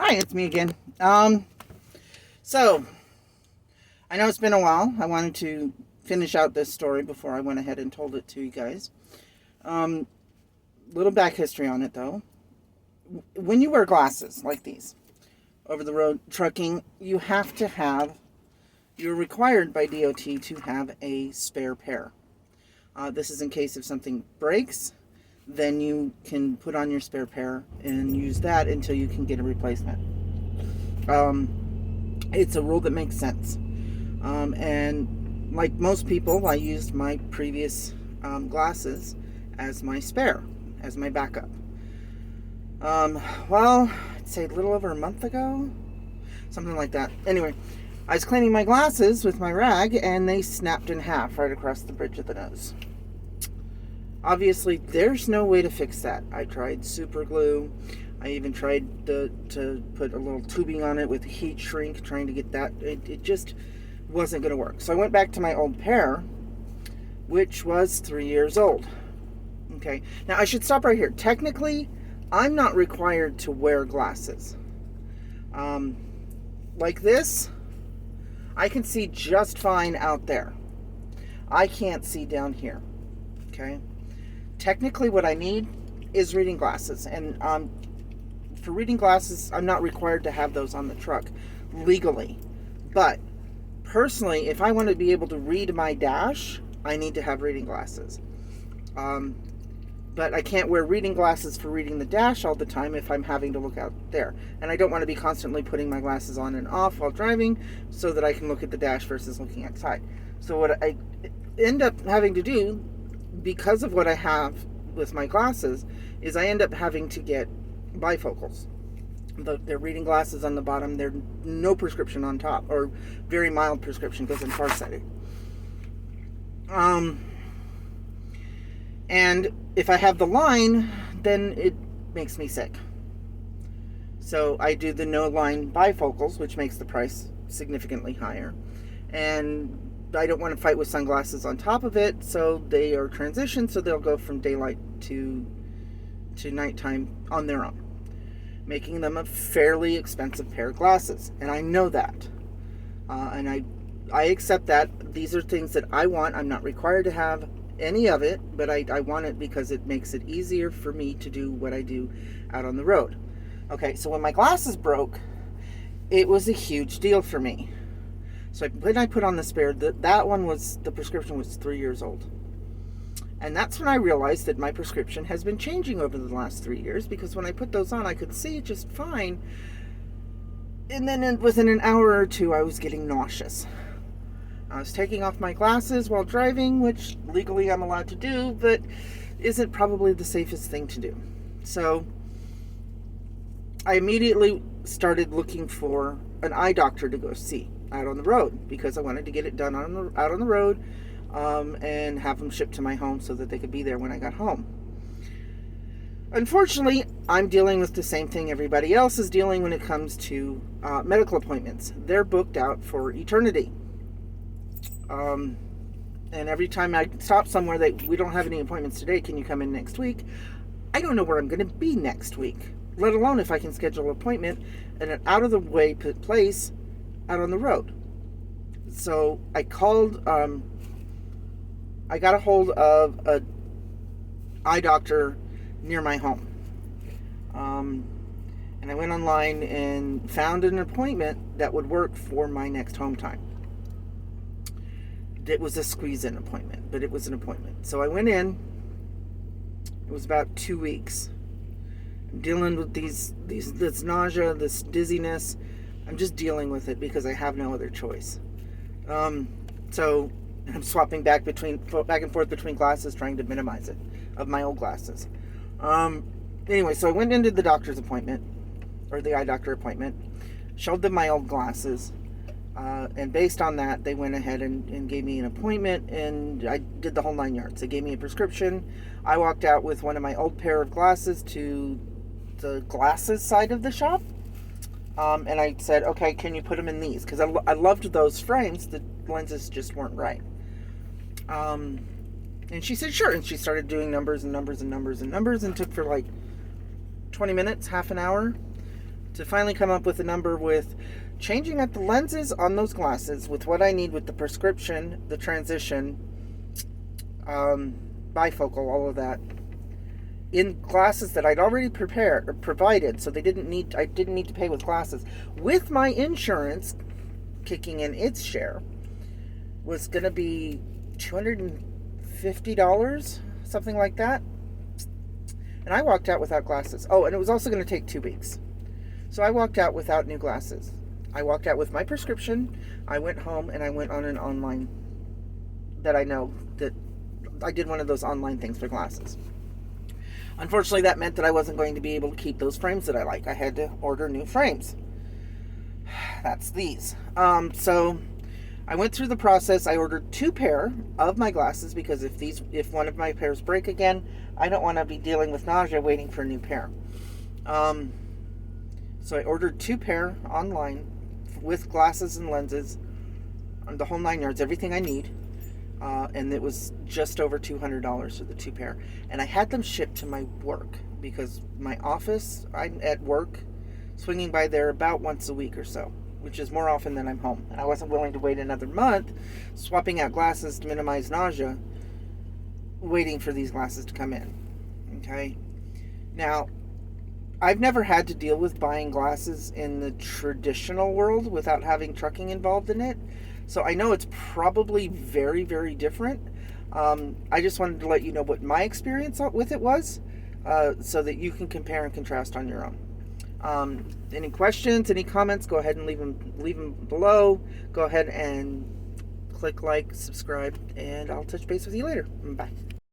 Hi, it's me again. So I know it's been a while. I wanted to finish out this story before I went ahead and told it to you guys. Um, Little back history on it though. When you wear glasses like these over the road trucking, you're required by DOT to have a spare pair. This is in case if something breaks, then you can put on your spare pair and use that until you can get a replacement. It's a rule that makes sense. And like most people, I used my previous glasses as my spare, as my backup. Well, I'd say a little over a month ago, something like that. Anyway, I was cleaning my glasses with my rag and they snapped in half right across the bridge of the nose. Obviously, there's no way to fix that. I tried super glue. I even tried to put a little tubing on it with heat shrink, trying to get that. It just wasn't going to work. So I went back to my old pair, which was 3 years old. Okay, now I should stop right here. Technically, I'm not required to wear glasses. Like this, I can see just fine out there. I can't see down here. Okay, technically what I need is reading glasses, and for reading glasses, I'm not required to have those on the truck legally. But personally, if I want to be able to read my dash, I need to have reading glasses. But I can't wear reading glasses for reading the dash all the time if I'm having to look out there. And I don't want to be constantly putting my glasses on and off while driving so that I can look at the dash versus looking outside. So what I end up having to do, because of what I have with my glasses, is I end up having to get bifocals. They're reading glasses on the bottom. They're no prescription on top, or very mild prescription because I'm farsighted. And if I have the line, then it makes me sick. So I do the no line bifocals, which makes the price significantly higher. And I don't want to fight with sunglasses on top of it, so they are transitioned, so they'll go from daylight to nighttime on their own, making them a fairly expensive pair of glasses. And I know that. And I accept that. These are things that I want. I'm not required to have any of it, but I want it because it makes it easier for me to do what I do out on the road. Okay, so when my glasses broke, it was a huge deal for me. So when I put on the spare, the prescription was 3 years old. And that's when I realized that my prescription has been changing over the last 3 years, because when I put those on, I could see just fine. And then within an hour or two, I was getting nauseous. I was taking off my glasses while driving, which legally I'm allowed to do, but isn't probably the safest thing to do. So I immediately started looking for an eye doctor to go see out on the road, because I wanted to get it done out on the road, and have them shipped to my home so that they could be there when I got home. Unfortunately, I'm dealing with the same thing everybody else is dealing when it comes to medical appointments. They're booked out for eternity. And every time I stop somewhere that we don't have any appointments today, can you come in next week? I don't know where I'm going to be next week, let alone if I can schedule an appointment in an out of the way place out on the road. So I called, I got a hold of a eye doctor near my home. And I went online and found an appointment that would work for my next home time. It was a squeeze-in appointment, but it was an appointment. So I went in. It was about 2 weeks. I'm dealing with this nausea, this dizziness. I'm just dealing with it because I have no other choice. So I'm swapping back and forth between glasses, trying to minimize it, of my old glasses. Anyway, so I went into the doctor's appointment, or the eye doctor appointment, showed them my old glasses. And based on that, they went ahead and gave me an appointment, and I did the whole 9 yards. They gave me a prescription. I walked out with one of my old pair of glasses to the glasses side of the shop. And I said, okay, can you put them in these? Because I loved those frames. The lenses just weren't right. And she said, sure. And she started doing numbers and numbers and numbers and numbers, and took for like 20 minutes, half an hour. to finally come up with a number with changing out the lenses on those glasses with what I need with the prescription, the transition, bifocal, all of that, in glasses that I'd already provided, so I didn't need to pay with glasses. With my insurance kicking in its share, was going to be $250, something like that. And I walked out without glasses. Oh, and it was also going to take 2 weeks. So I walked out without new glasses. I walked out with my prescription. I went home and I went on an online, that I know that I did one of those online things for glasses. Unfortunately, that meant that I wasn't going to be able to keep those frames that I like. I had to order new frames. That's these. So I went through the process. I ordered 2 pair of my glasses because if one of my pairs break again, I don't want to be dealing with nausea waiting for a new pair. So I ordered 2 pair online with glasses and lenses, the whole 9 yards, everything I need. And it was just over $200 for the 2 pair. And I had them shipped to my work because my office, I'm at work, swinging by there about once a week or so, which is more often than I'm home. And I wasn't willing to wait another month swapping out glasses to minimize nausea, waiting for these glasses to come in. Okay? Now, I've never had to deal with buying glasses in the traditional world without having trucking involved in it. So I know it's probably very, very different. I just wanted to let you know what my experience with it was, so that you can compare and contrast on your own. Any questions, any comments, go ahead and leave them below. Go ahead and click like, subscribe, and I'll touch base with you later. Bye.